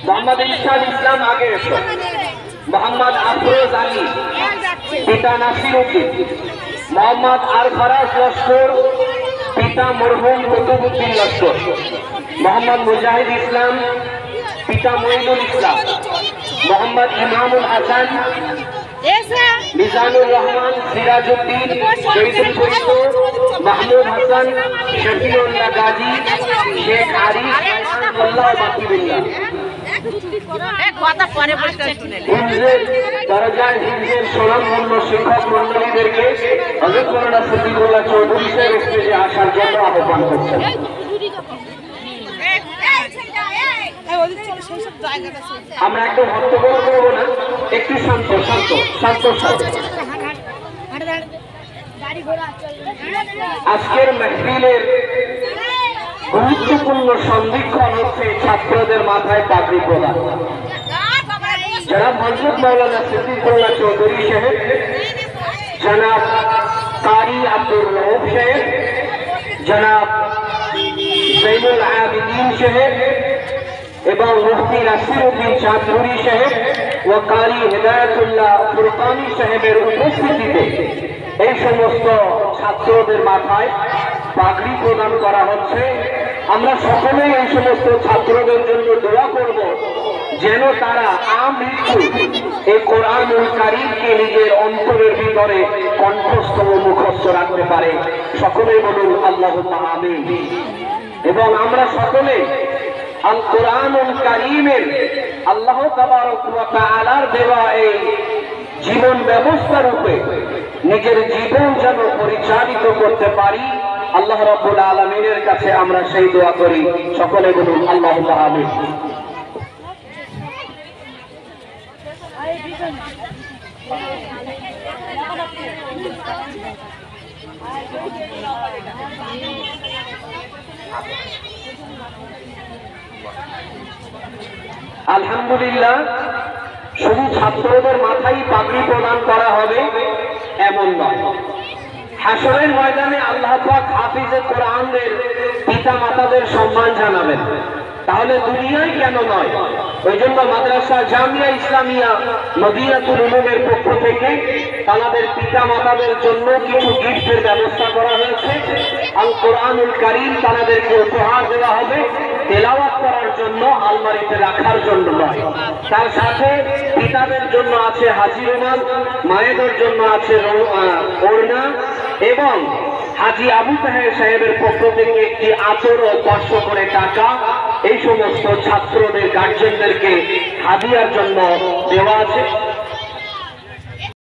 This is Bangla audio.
মোহাম্মদ ইরশাদ ইসলাম আগে এসো। মোহাম্মদ আফরোজ আলী, পিতা নাসির উদ্দিন। মোহাম্মদ আরফারাজ লস্কর, পিতা মরহুম কুতুবউদ্দিন লস্কর। মোহাম্মদ মুজাহিদ ইসলাম, পিতা মঈনুল ইসলাম। মোহাম্মদ ইমামুল হাসান, মিজানুর রহমান, সিরাজউদ্দিন, শহীদুল ফরিদপুর, মাহমুদ হাসান, শফিউল্লাহ গাজী, শেখ আরিফ, মোল্লা বাকিবুল্লাহ। স্বনামধন্য শিক্ষক মন্ডলীদেরকে হযরত মাওলানা সিদ্দিকুল্লাহ চৌধুরী সাহেব স্টেজে আসার জন্য আহ্বান করছেন। আমরা একটু হট্টগোল করবো না, একটু শান্ত শান্ত শান্ত শান্ত। আজকের মাহফিলের গুরুত্বপূর্ণ সন্ধিক্ষণ হচ্ছে ছাত্রদের মাথায় পাগড়ি প্রদান। জনাব হযরত মাওলানা সিদ্দিকুল্লাহ চৌধুরী সাহেব, জনাব কারি আব্দুর রউফ সাহেব, জনাব জৈনুল আবিদিন সাহেব এবং মুফতি নাসিরউদ্দিন চাঁদপুরি সাহেব ও কারি হেদায়েতুল্লাহ ফুরকানি সাহেবের উপস্থিতিতে এই সমস্ত ছাত্রদের মাথায় পাগড়ি প্রদান করা হচ্ছে। আমরা সকলেই এই সমস্ত ছাত্রদের জন্য দোয়া করব যেন তারা আমৃত্যু এই কোরআনুল কারীমকে নিজের অন্তরের ভিতরে কণ্ঠস্থ ও মুখস্থ রাখতে পারে। সকলেই বলুন আল্লাহুম্মা আমিন। এবং আমরা সকলে আল কোরআনুল কারীমের আল্লাহ তাবারক ওয়া তাআলার দেওয়া এই জীবন ব্যবস্থা রূপে নিজের জীবন যেন পরিচালিত করতে পারি, আল্লাহ রাব্বুল আলামিনের কাছে আমরা সেই দোয়া করি। সকলে বলুন আল্লাহুম্মা আমিন। আলহামদুলিল্লাহ, শুধু ছাত্রদের মাথায় পাগড়ি প্রদান করা হবে এমন নয়। হাসরের ময়দানে আল্লাহ পাক হাফিজে কোরআনের পিতা মাতাদের সম্মান জানাবেন। তাহলে দুনিয়ায় কেন নয়, ওই জন্য মাদ্রাসা জামিয়া ইসলামিয়া মদিনাতুল উলুমের পক্ষ থেকে তাদের পিতা মাতাদের জন্য কিছু গিফটের ব্যবস্থা করা হয়েছে। আল কোরআনুল কারীম তাদেরকে উপহার দেওয়া হবে, তেলাওয়াত করার জন্য, আলমারিতে রাখার জন্য নয়। তার সাথে পিতাদের জন্য আছে হাজি রুমাল, মায়েদের জন্য আছে ওড়না এবং হাজি আবু তাহের সাহেবের পক্ষ থেকে একটি আতর ও 500 করে টাকা এই সমস্ত ছাত্রদের গার্জিয়ানদেরকে হাদিয়ার জন্য দেওয়া আছে।